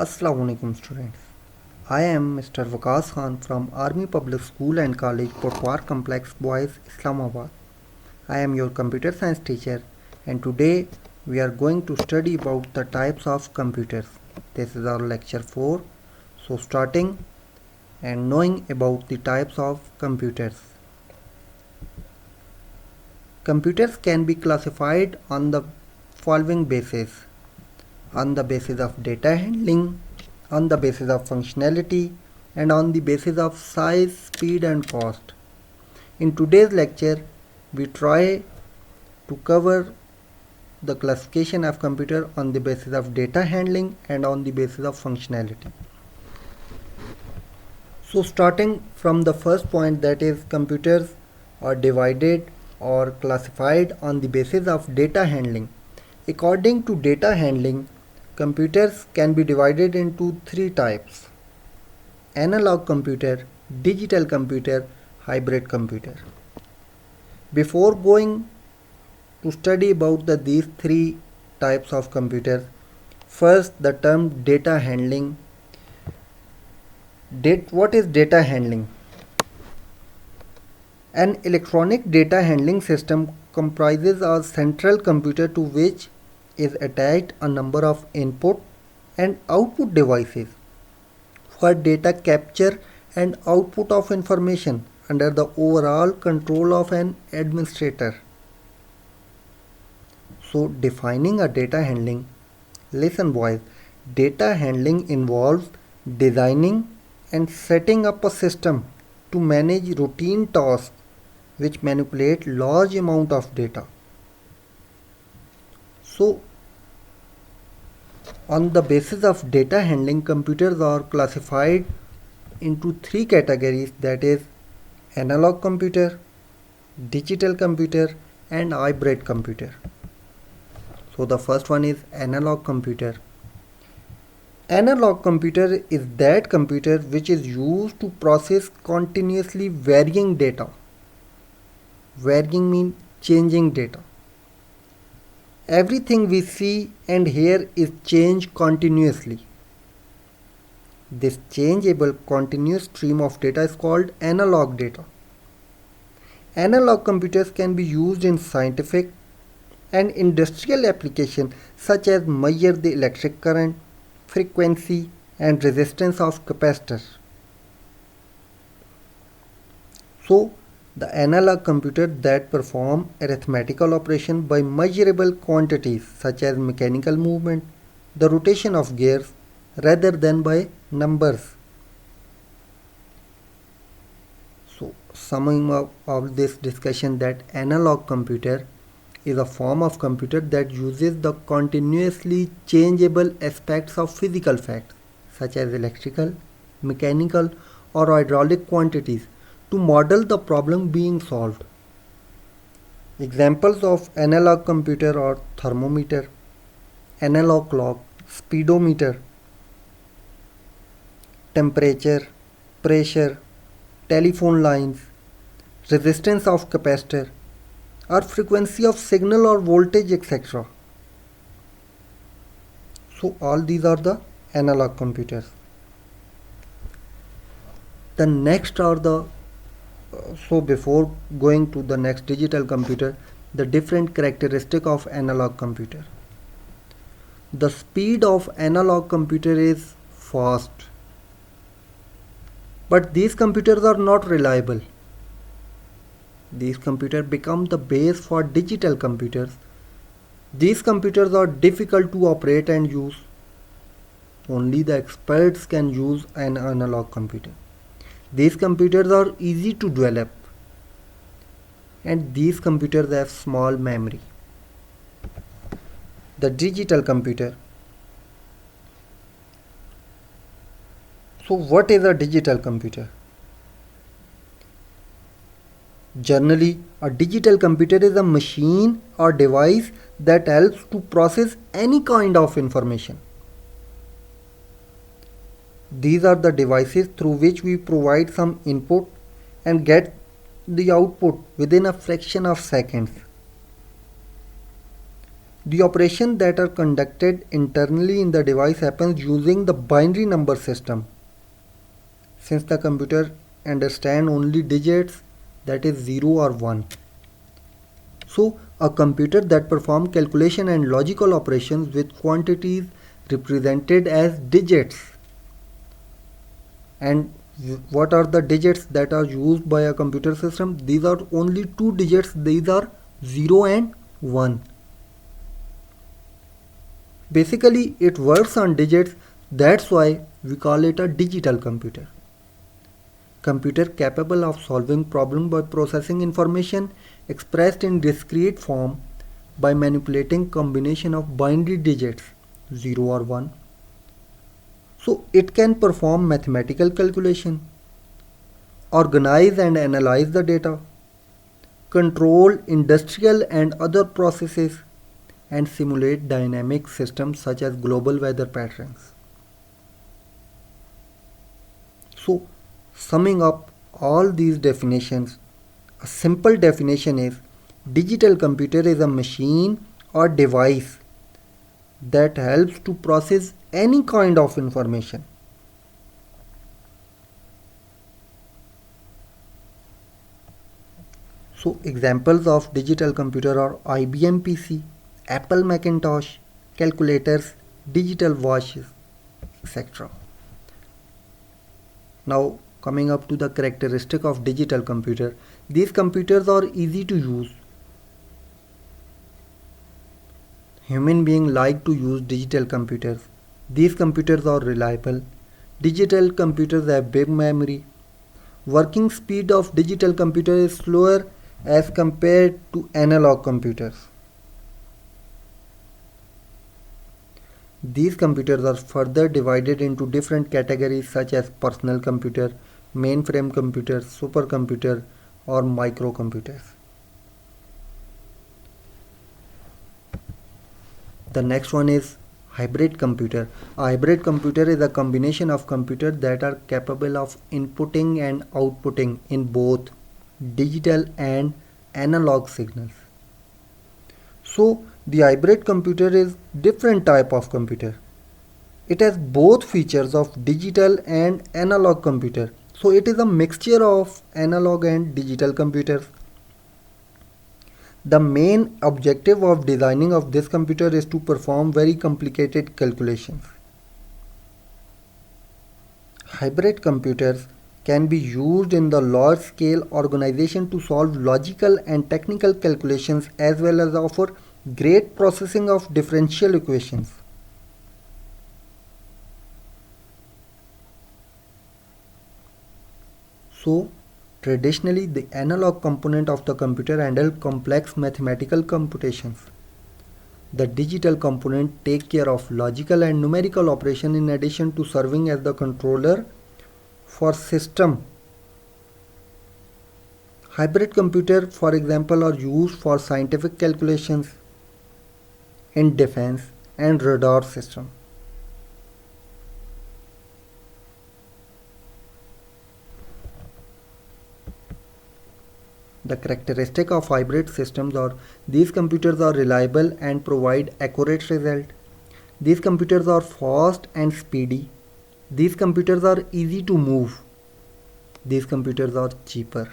Assalamualaikum students. I am Mr. Waqas Khan from Army Public School and College, Potwar Complex, Boys, Islamabad. I am your computer science teacher and today we are going to study about the types of computers. This is our lecture 4. So starting and knowing about the types of computers. Computers can be classified on the following basis: on the basis of data handling, on the basis of functionality, and on the basis of size, speed, and cost. In today's lecture, we try to cover the classification of computer on the basis of data handling and on the basis of functionality. So starting from the first point, that is computers are divided or classified on the basis of data handling. According to data handling, computers can be divided into three types: analog computer, digital computer, hybrid computer. Before going to study about these three types of computers, first the term data handling. What is data handling? An electronic data handling system comprises a central computer to which is attached a number of input and output devices for data capture and output of information under the overall control of an administrator. So defining a data handling, listen boys, data handling involves designing and setting up a system to manage routine tasks which manipulate large amount of data. So on the basis of data handling, computers are classified into three categories, that is analog computer, digital computer, and hybrid computer. So the first one is analog computer. Analog computer is that computer which is used to process continuously varying data. Varying means changing data. Everything we see and hear is changed continuously. This changeable continuous stream of data is called analog data. Analog computers can be used in scientific and industrial applications such as measure the electric current, frequency, and resistance of capacitors. So the analog computer that perform arithmetical operation by measurable quantities such as mechanical movement, the rotation of gears, rather than by numbers. So summing up of this discussion, that analog computer is a form of computer that uses the continuously changeable aspects of physical facts such as electrical, mechanical, or hydraulic quantities to model the problem being solved. Examples of analog computer are thermometer, analog clock, speedometer, temperature, pressure, telephone lines, resistance of capacitor, or frequency of signal or voltage, etc. So all these are the analog computers. The next are the so before going to the next digital computer, the different characteristic of analog computer. The speed of analog computer is fast, but these computers are not reliable. These computers become the base for digital computers. These computers are difficult to operate and use. Only the experts can use an analog computer. These computers are easy to develop, and these computers have small memory. The digital computer. So what is a digital computer? Generally, a digital computer is a machine or device that helps to process any kind of information. These are the devices through which we provide some input and get the output within a fraction of seconds. The operation that are conducted internally in the device happens using the binary number system. Since the computer understands only digits, that is 0 or 1. So a computer that performs calculation and logical operations with quantities represented as digits. And what are the digits that are used by a computer system? These are only two digits. These are 0 and 1. Basically it works on digits, that's why we call it a digital computer. Computer capable of solving problem by processing information expressed in discrete form by manipulating combination of binary digits 0 or 1. So it can perform mathematical calculation, organize and analyze the data, control industrial and other processes, and simulate dynamic systems such as global weather patterns. So, summing up all these definitions, a simple definition is digital computer is a machine or device that helps to process any kind of information. So examples of digital computer are IBM PC, Apple Macintosh, calculators, digital watches, etc. Now coming up to the characteristic of digital computer, these computers are easy to use. Human beings like to use digital computers. These computers are reliable. Digital computers have big memory. Working speed of digital computer is slower as compared to analog computers. These computers are further divided into different categories such as personal computer, mainframe computer, supercomputer, or microcomputers. The next one is hybrid computer. A hybrid computer is a combination of computers that are capable of inputting and outputting in both digital and analog signals. So the hybrid computer is different type of computer. It has both features of digital and analog computer. So it is a mixture of analog and digital computers. The main objective of designing of this computer is to perform very complicated calculations. Hybrid computers can be used in the large scale organization to solve logical and technical calculations as well as offer great processing of differential equations. So traditionally, the analog component of the computer handles complex mathematical computations. The digital component takes care of logical and numerical operation in addition to serving as the controller for system. Hybrid computers, for example, are used for scientific calculations in defense and radar system. The characteristic of hybrid systems are these computers are reliable and provide accurate result. These computers are fast and speedy. These computers are easy to move. These computers are cheaper.